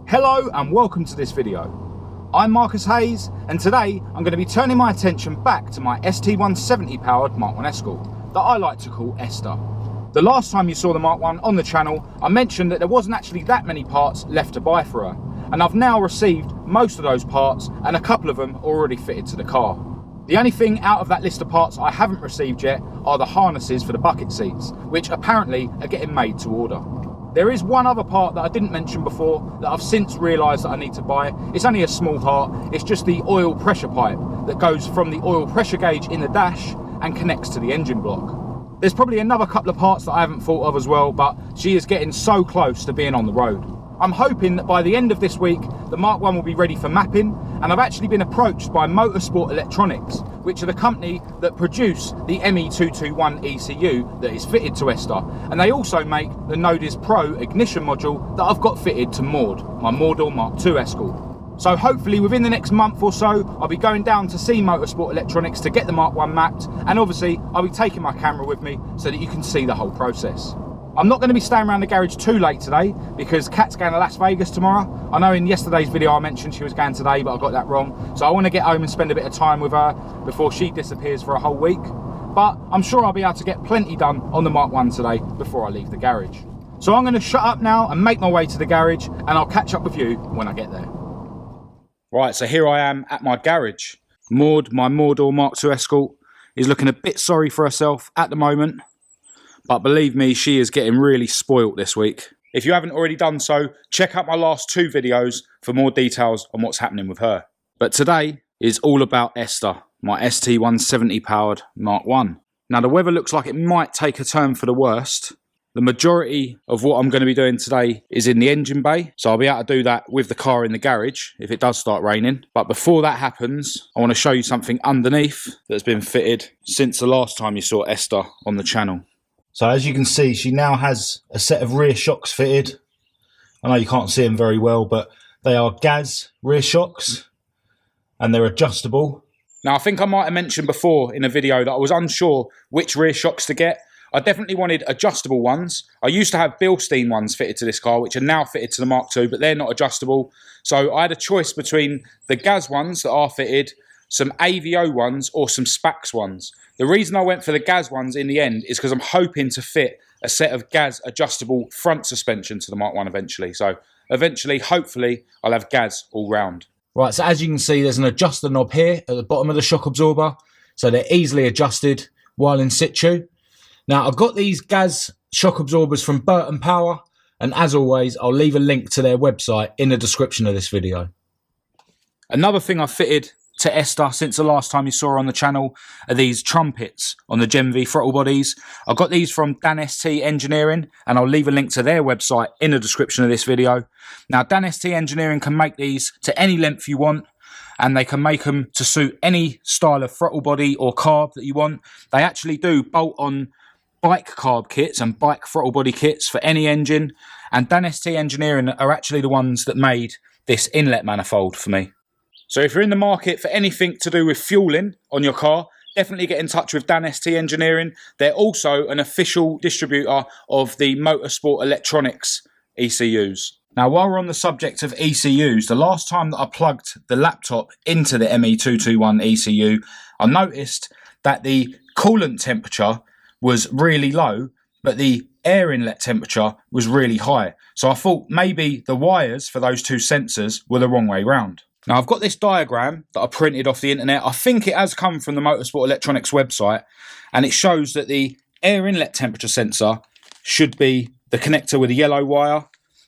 Hello and welcome to this video. I'm Marcus Hayes and today I'm going to be turning my attention back to my ST170 powered Mk1 Escort that I like to call Esther. The last time you saw the Mk1 on the channel, I mentioned that there wasn't actually that many parts left to buy for her, and I've now received most of those parts and a couple of them are already fitted to the car. The only thing out of that list of parts I haven't received yet are the harnesses for the bucket seats, which apparently are getting made to order. There is one other part that I didn't mention before that I've since realised that I need to buy. It's only a small part, it's just the oil pressure pipe that goes from the oil pressure gauge in the dash and connects to the engine block. There's probably another couple of parts that I haven't thought of as well, but she is getting so close to being on the road. I'm hoping that by the end of this week, the Mk1 will be ready for mapping, and I've actually been approached by Motorsport Electronics, which are the company that produce the Mk1 ECU that is fitted to Esther, and they also make the Nodis Pro ignition module that I've got fitted to Maud, my Maudor Mk2 Escort. So hopefully within the next month or so, I'll be going down to see Motorsport Electronics to get the Mk1 mapped, and obviously I'll be taking my camera with me so that you can see the whole process. I'm not going to be staying around the garage too late today because Kat's going to Las Vegas tomorrow. I know in yesterday's video I mentioned she was going today, but I got that wrong. So I want to get home and spend a bit of time with her before she disappears for a whole week. But I'm sure I'll be able to get plenty done on the Mk1 today before I leave the garage. So I'm going to shut up now and make my way to the garage, and I'll catch up with you when I get there. Right, so here I am at my garage. Maud, my Maudor Mk2 Escort, is looking a bit sorry for herself at the moment. But believe me, she is getting really spoilt this week. If you haven't already done so, check out my last two videos for more details on what's happening with her. But today is all about Esther, my ST170 powered Mk1. Now the weather looks like it might take a turn for the worst. The majority of what I'm going to be doing today is in the engine bay, so I'll be able to do that with the car in the garage if it does start raining. But before that happens, I want to show you something underneath that's been fitted since the last time you saw Esther on the channel. So as you can see, she now has a set of rear shocks fitted. I know you can't see them very well, but they are gas rear shocks and they're adjustable. Now I think I might have mentioned before in a video that I was unsure which rear shocks to get. I definitely wanted adjustable ones. I used to have Bilstein ones fitted to this car, which are now fitted to the Mk2, but they're not adjustable. So I had a choice between the gas ones that are fitted, some AVO ones or some Spax ones. The reason I went for the gas ones in the end is because I'm hoping to fit a set of gas adjustable front suspension to the Mk1 eventually. So eventually, hopefully, I'll have gas all round. Right, so as you can see, there's an adjuster knob here at the bottom of the shock absorber. So they're easily adjusted while in situ. Now, I've got these gas shock absorbers from Burton Power. And as always, I'll leave a link to their website in the description of this video. Another thing I fitted to Esther since the last time you saw her on the channel are these trumpets on the Gen V throttle bodies. I got these from Dan ST Engineering, and I'll leave a link to their website in the description of this video. Now Dan ST Engineering can make these to any length you want, and they can make them to suit any style of throttle body or carb that you want. They actually do bolt on bike carb kits and bike throttle body kits for any engine, and Dan ST Engineering are actually the ones that made this inlet manifold for me. So if you're in the market for anything to do with fueling on your car, definitely get in touch with Dan ST Engineering. They're also an official distributor of the Motorsport Electronics ECUs. Now, while we're on the subject of ECUs, the last time that I plugged the laptop into the ME221 ECU, I noticed that the coolant temperature was really low, but the air inlet temperature was really high. So I thought maybe the wires for those two sensors were the wrong way round. Now I've got this diagram that I printed off the internet. I think it has come from the Motorsport Electronics website, and it shows that the air inlet temperature sensor should be the connector with the yellow wire,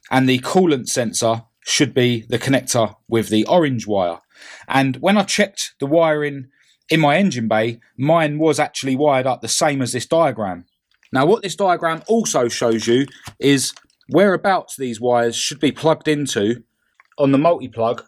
and the coolant sensor should be the connector with the orange wire. And when I checked the wiring in my engine bay, mine was actually wired up the same as this diagram. Now what this diagram also shows you is whereabouts these wires should be plugged into on the multi-plug,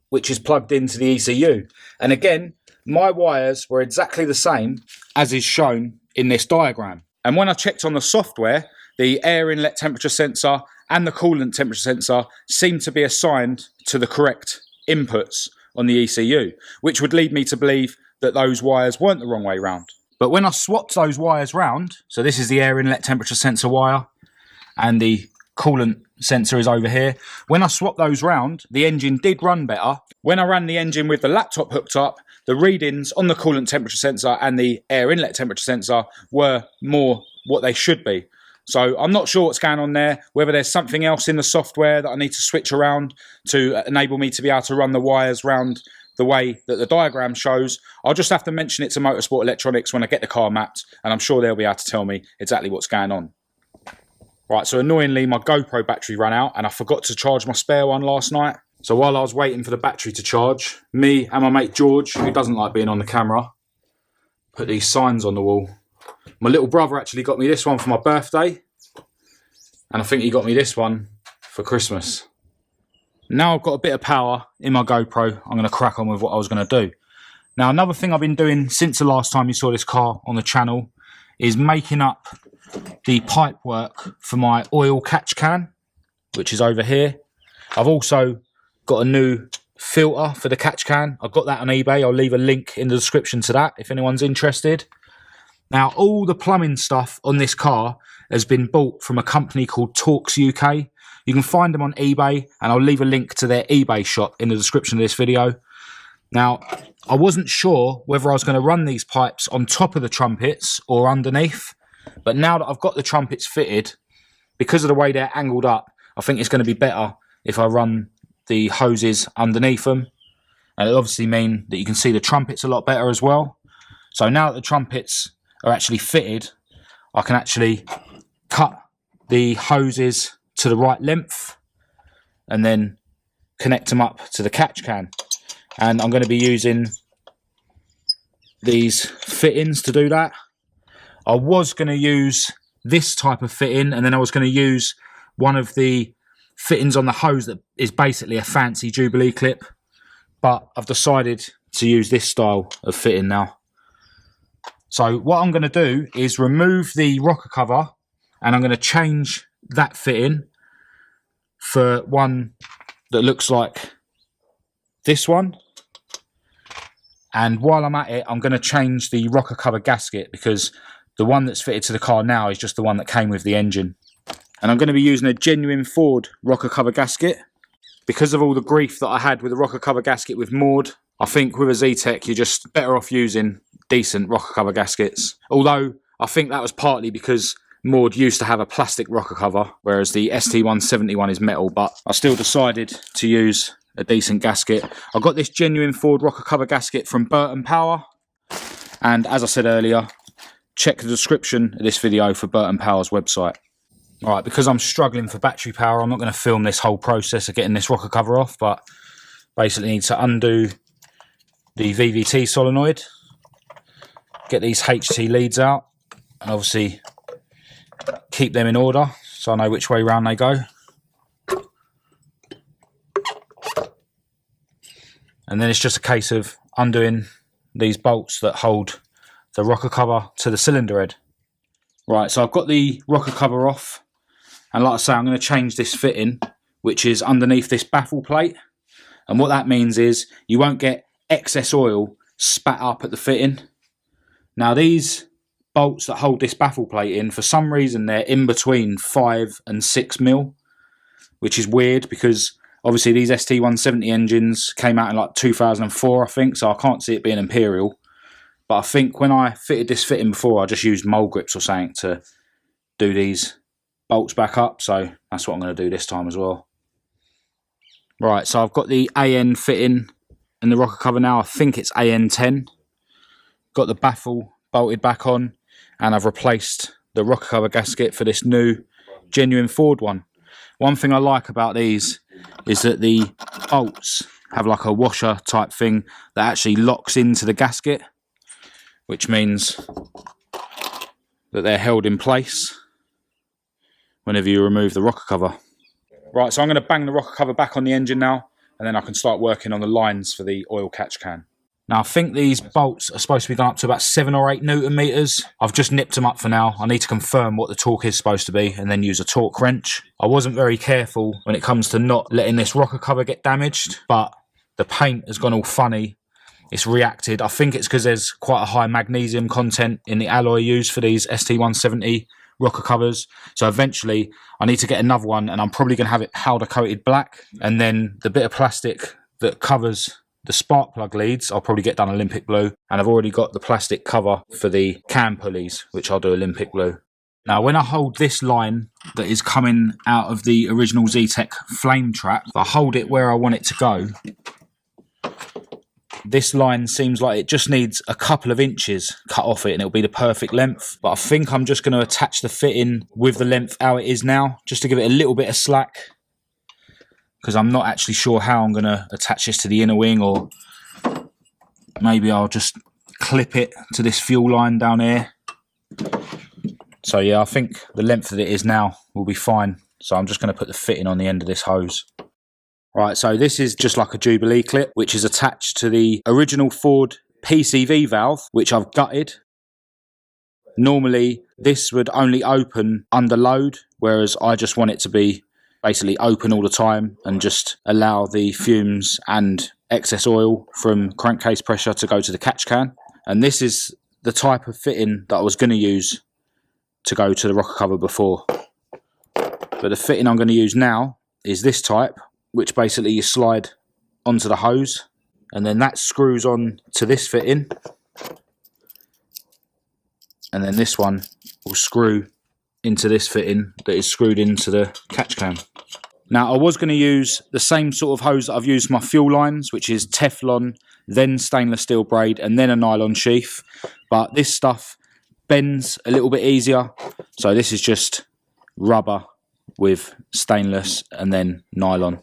which is plugged into the ECU. And again, my wires were exactly the same as is shown in this diagram. And when I checked on the software, the air inlet temperature sensor and the coolant temperature sensor seemed to be assigned to the correct inputs on the ECU, which would lead me to believe that those wires weren't the wrong way round. But when I swapped those wires round, so this is the air inlet temperature sensor wire and the coolant sensor is over here. When I swapped those round, the engine did run better. When I ran the engine with the laptop hooked up, the readings on the coolant temperature sensor and the air inlet temperature sensor were more what they should be. So I'm not sure what's going on there, whether there's something else in the software that I need to switch around to enable me to be able to run the wires round the way that the diagram shows. I'll just have to mention it to Motorsport Electronics when I get the car mapped, and I'm sure they'll be able to tell me exactly what's going on. Right, so annoyingly my GoPro battery ran out and I forgot to charge my spare one last night. So while I was waiting for the battery to charge, me and my mate George, who doesn't like being on the camera, put these signs on the wall. My little brother actually got me this one for my birthday, and I think he got me this one for Christmas. Now I've got a bit of power in my GoPro, I'm going to crack on with what I was going to do. Now another thing I've been doing since the last time you saw this car on the channel is making up the pipe work for my oil catch can, which is over here. I've also got a new filter for the catch can. I've got that on eBay. I'll leave a link in the description to that if anyone's interested. Now all the plumbing stuff on this car has been bought from a company called Torx UK. You can find them on eBay, and I'll leave a link to their eBay shop in the description of this video. Now, I wasn't sure whether I was going to run these pipes on top of the trumpets or underneath, but now that I've got the trumpets fitted, because of the way they're angled up, I think it's going to be better if I run the hoses underneath them. And it'll obviously mean that you can see the trumpets a lot better as well. So now that the trumpets are actually fitted, I can actually cut the hoses to the right length and then connect them up to the catch can. And I'm going to be using these fittings to do that. I was going to use this type of fitting, and then I was going to use one of the fittings on the hose that is basically a fancy Jubilee clip, but I've decided to use this style of fitting now. So what I'm going to do is remove the rocker cover, and I'm going to change that fitting for one that looks like this one. And while I'm at it, I'm going to change the rocker cover gasket, because the one that's fitted to the car now is just the one that came with the engine. And I'm going to be using a genuine Ford rocker cover gasket. Because of all the grief that I had with the rocker cover gasket with Maud, I think with a Z-Tech you're just better off using decent rocker cover gaskets. Although I think that was partly because Maud used to have a plastic rocker cover, whereas the ST170 one is metal, but I still decided to use a decent gasket. I got this genuine Ford rocker cover gasket from Burton Power, and as I said earlier, check the description of this video for Burton Power's website. Alright, because I'm struggling for battery power, I'm not going to film this whole process of getting this rocker cover off, but basically need to undo the VVT solenoid, get these HT leads out, and obviously keep them in order so I know which way round they go. And then it's just a case of undoing these bolts that hold the rocker cover to the cylinder head. Right, so I've got the rocker cover off, and like I say, I'm going to change this fitting, which is underneath this baffle plate. And what that means is you won't get excess oil spat up at the fitting. Now these bolts that hold this baffle plate in, for some reason they're in between 5 and 6 mil, which is weird because obviously these ST170 engines came out in like 2004, I think, so I can't see it being Imperial. But I think when I fitted this fitting before, I just used mole grips or something to do these bolts back up, so that's what I'm going to do this time as well. Right, so I've got the AN fitting in the rocker cover now. I think it's AN10. Got the baffle bolted back on, and I've replaced the rocker cover gasket for this new genuine Ford one. One thing I like about these is that the bolts have like a washer type thing that actually locks into the gasket, which means that they're held in place whenever you remove the rocker cover. Right, so I'm going to bang the rocker cover back on the engine now, and then I can start working on the lines for the oil catch can. Now I think these bolts are supposed to be going up to about 7 or 8 Newton meters. I've just nipped them up for now. I need to confirm what the torque is supposed to be and then use a torque wrench. I wasn't very careful when it comes to not letting this rocker cover get damaged, but the paint has gone all funny. It's reacted. I think it's because there's quite a high magnesium content in the alloy used for these ST170 rocker covers. So eventually I need to get another one, and I'm probably going to have it powder coated black, and then the bit of plastic that covers the spark plug leads I'll probably get done Olympic blue, and I've already got the plastic cover for the cam pulleys, which I'll do Olympic blue. Now when I hold this line that is coming out of the original Zetec flame trap, if I hold it where I want it to go, this line seems like it just needs a couple of inches cut off it and it'll be the perfect length. But I think I'm just going to attach the fitting with the length how it is now, just to give it a little bit of slack, because I'm not actually sure how I'm going to attach this to the inner wing, or maybe I'll just clip it to this fuel line down here. So yeah, I think the length that it is now will be fine. So I'm just going to put the fitting on the end of this hose. Right, so this is just like a Jubilee clip, which is attached to the original Ford PCV valve, which I've gutted. Normally, this would only open under load, whereas I just want it to be basically open all the time and just allow the fumes and excess oil from crankcase pressure to go to the catch can. And this is the type of fitting that I was going to use to go to the rocker cover before. But the fitting I'm going to use now is this type, which basically you slide onto the hose, and then that screws on to this fitting, and then this one will screw into this fitting that is screwed into the catch can. Now I was going to use the same sort of hose that I've used for my fuel lines, which is Teflon, then stainless steel braid, and then a nylon sheath, but this stuff bends a little bit easier, so this is just rubber with stainless and then nylon.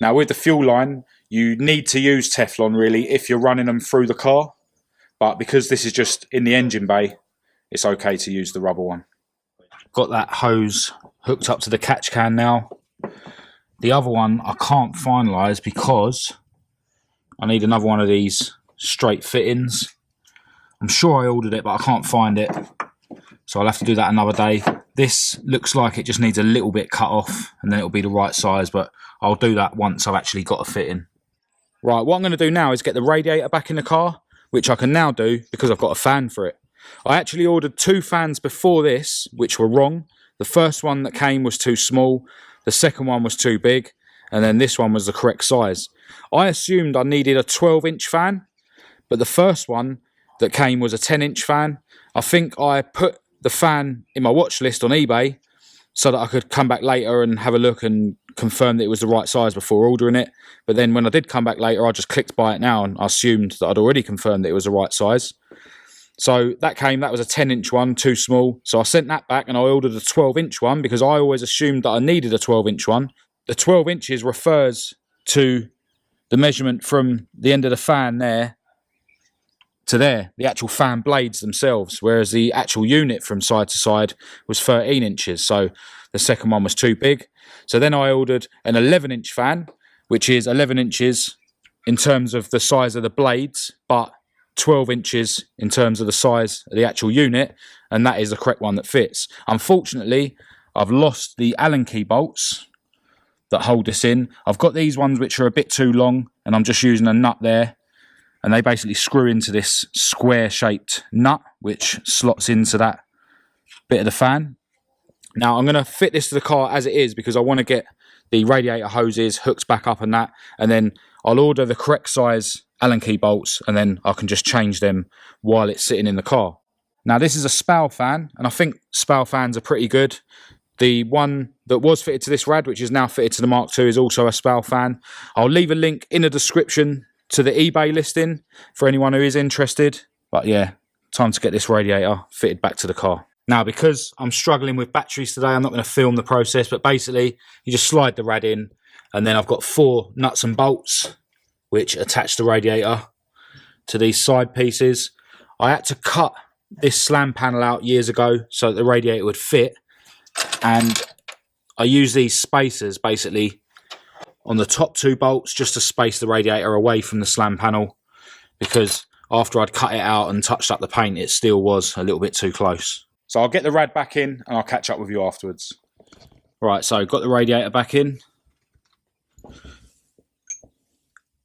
Now with the fuel line, you need to use Teflon really if you're running them through the car, but because this is just in the engine bay, it's okay to use the rubber one. Got that hose hooked up to the catch can now. The other one I can't finalise because I need another one of these straight fittings. I'm sure I ordered it, but I can't find it, so I'll have to do that another day. This looks like it just needs a little bit cut off and then it'll be the right size, but I'll do that once I've actually got a fitting. Right, what I'm going to do now is get the radiator back in the car, which I can now do because I've got a fan for it. I actually ordered 2 fans before this, which were wrong. The first one that came was too small, the second one was too big, and then this one was the correct size. I assumed I needed a 12-inch fan, but the first one that came was a 10-inch fan. I think I put the fan in my watch list on eBay so that I could come back later and have a look and confirm that it was the right size before ordering it. But then when I did come back later, I just clicked buy it now and I assumed that I'd already confirmed that it was the right size. So that came, that was a 10-inch one, too small. So I sent that back and I ordered a 12-inch one because I always assumed that I needed a 12-inch one. The 12 inches refers to the measurement from the end of the fan there to there, the actual fan blades themselves, whereas the actual unit from side to side was 13 inches. So the second one was too big. So then I ordered an 11-inch fan, which is 11 inches in terms of the size of the blades, but 12 inches in terms of the size of the actual unit, and that is the correct one that fits. Unfortunately, I've lost the Allen key bolts that hold this in. I've got these ones which are a bit too long, and I'm just using a nut there, and they basically screw into this square-shaped nut, which slots into that bit of the fan. Now, I'm going to fit this to the car as it is because I want to get the radiator hoses hooked back up and that, and then I'll order the correct size Allen key bolts, and then I can just change them while it's sitting in the car. Now, this is a spout fan, and I think spout fans are pretty good. The one that was fitted to this rad, which is now fitted to the Mark II, is also a spout fan. I'll leave a link in the description to the eBay listing for anyone who is interested. But yeah, time to get this radiator fitted back to the car. Now, because I'm struggling with batteries today, I'm not going to film the process, but basically you just slide the rad in, and then I've got 4 nuts and bolts which attach the radiator to these side pieces. I had to cut this slam panel out years ago so that the radiator would fit, and I use these spacers basically on the top 2 bolts just to space the radiator away from the slam panel, because after I'd cut it out and touched up the paint, it still was a little bit too close. So I'll get the rad back in and I'll catch up with you afterwards. Right, so got the radiator back in.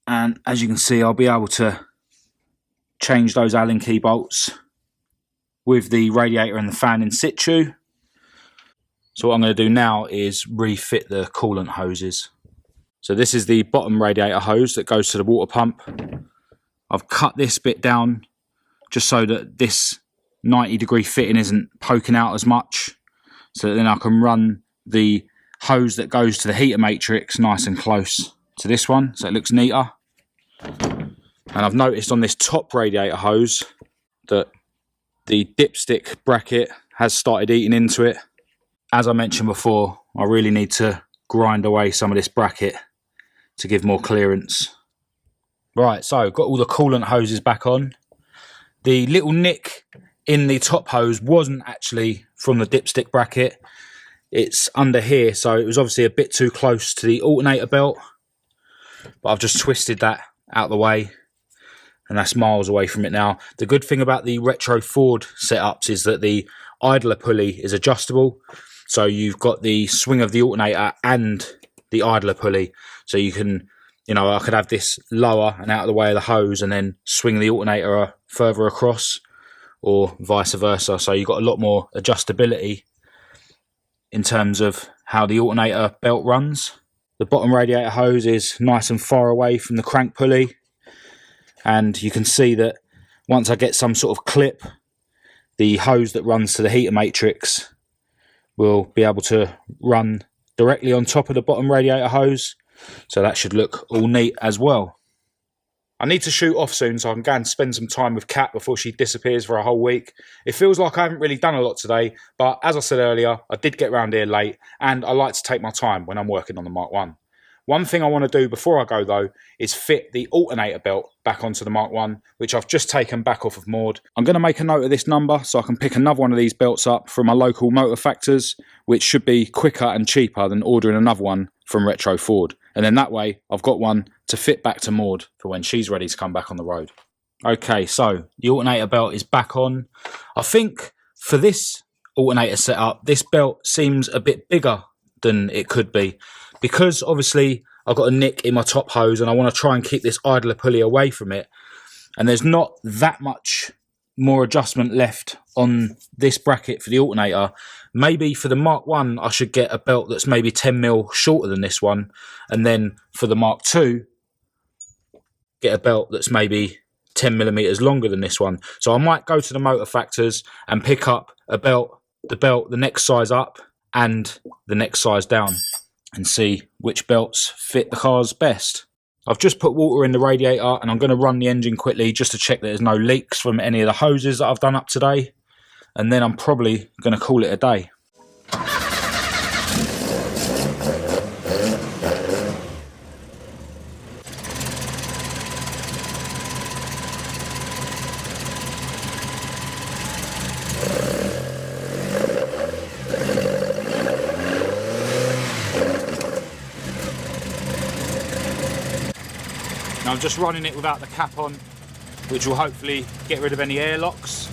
And as you can see, I'll be able to change those Allen key bolts with the radiator and the fan in situ. So what I'm going to do now is refit the coolant hoses. So this is the bottom radiator hose that goes to the water pump. I've cut this bit down just so that this 90-degree fitting isn't poking out as much, so that then I can run the hose that goes to the heater matrix nice and close to this one, so it looks neater. And I've noticed on this top radiator hose that the dipstick bracket has started eating into it. As I mentioned before, I really need to grind away some of this bracket to give more clearance. Right, so got all the coolant hoses back on. The little nick in the top hose wasn't actually from the dipstick bracket. It's under here, so it was obviously a bit too close to the alternator belt. But I've just twisted that out of the way, and that's miles away from it now. The good thing about the retro Ford setups is that the idler pulley is adjustable. So you've got the swing of the alternator and the idler pulley. So you can, I could have this lower and out of the way of the hose and then swing the alternator further across, or vice versa. So you've got a lot more adjustability in terms of how the alternator belt runs. The bottom radiator hose is nice and far away from the crank pulley. And you can see that once I get some sort of clip, the hose that runs to the heater matrix will be able to run directly on top of the bottom radiator hose. So that should look all neat as well. I need to shoot off soon so I can go and spend some time with Kat before she disappears for a whole week. It feels like I haven't really done a lot today, but as I said earlier, I did get round here late and I like to take my time when I'm working on the Mark 1. One thing I want to do before I go though is fit the alternator belt back onto the Mark 1, which I've just taken back off of Maud. I'm going to make a note of this number so I can pick another one of these belts up from my local motor factors, which should be quicker and cheaper than ordering another one from Retro Ford. And then that way I've got one to fit back to Maud for when she's ready to come back on the road. Okay, so the alternator belt is back on. I think for this alternator setup, this belt seems a bit bigger than it could be, because obviously I've got a nick in my top hose and I want to try and keep this idler pulley away from it, and there's not that much more adjustment left on this bracket for the alternator. Maybe for the Mark 1 I should get a belt that's maybe 10mm shorter than this one, and then for the Mark 2 get a belt that's maybe 10mm longer than this one. So I might go to the motor factors and pick up a belt, the next size up and the next size down, and see which belts fit the cars best. I've just put water in the radiator and I'm going to run the engine quickly just to check that there's no leaks from any of the hoses that I've done up today, and then I'm probably going to call it a day. Now I'm just running it without the cap on, which will hopefully get rid of any air locks.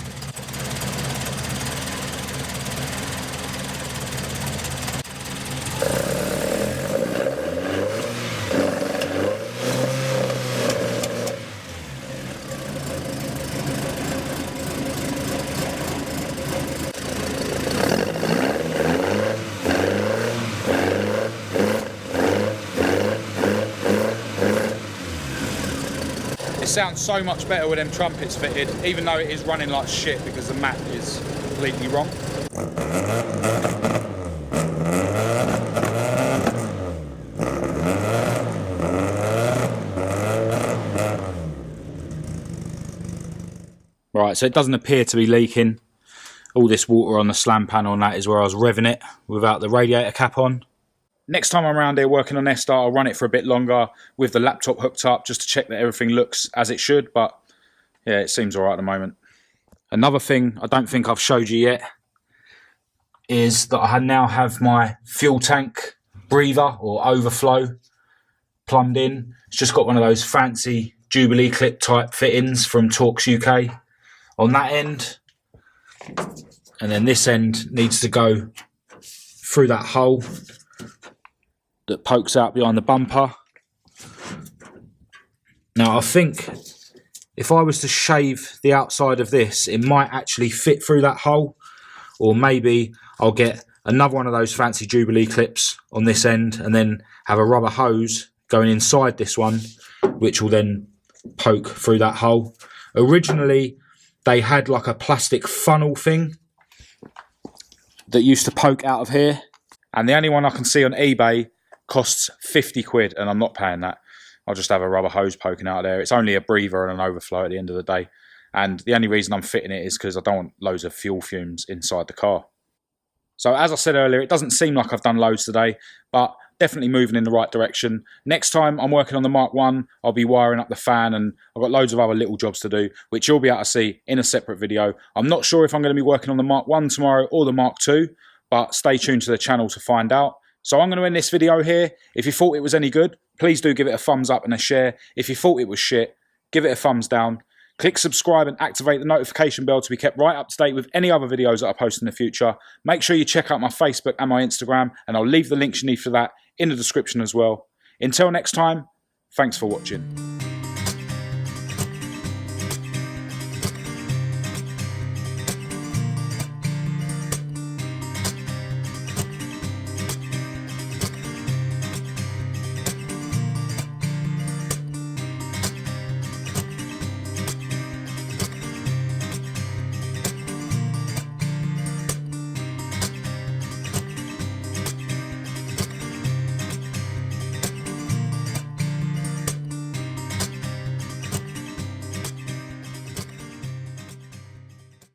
It sounds so much better with them trumpets fitted, even though it is running like shit because the mat is completely wrong. Right, so it doesn't appear to be leaking. All this water on the slam panel and that is where I was revving it without the radiator cap on. Next time I'm around here working on Esther, I'll run it for a bit longer with the laptop hooked up just to check that everything looks as it should, but yeah, it seems alright at the moment. Another thing I don't think I've showed you yet is that I now have my fuel tank breather or overflow plumbed in. It's just got one of those fancy Jubilee clip type fittings from Torx UK on that end, and then this end needs to go through that hole that pokes out behind the bumper. Now I think if I was to shave the outside of this, it might actually fit through that hole. Or maybe I'll get another one of those fancy Jubilee clips on this end and then have a rubber hose going inside this one, which will then poke through that hole. Originally, they had like a plastic funnel thing that used to poke out of here. And the only one I can see on eBay costs 50 quid, and I'm not paying that. I'll just have a rubber hose poking out there. It's only a breather and an overflow at the end of the day. And the only reason I'm fitting it is because I don't want loads of fuel fumes inside the car. So as I said earlier, it doesn't seem like I've done loads today, but definitely moving in the right direction. Next time I'm working on the Mk1, I'll be wiring up the fan, and I've got loads of other little jobs to do, which you'll be able to see in a separate video. I'm not sure if I'm going to be working on the Mk1 tomorrow or the Mk2, but stay tuned to the channel to find out. So I'm going to end this video here. If you thought it was any good, please do give it a thumbs up and a share. If you thought it was shit, give it a thumbs down. Click subscribe and activate the notification bell to be kept right up to date with any other videos that I post in the future. Make sure you check out my Facebook and my Instagram, and I'll leave the links you need for that in the description as well. Until next time, thanks for watching.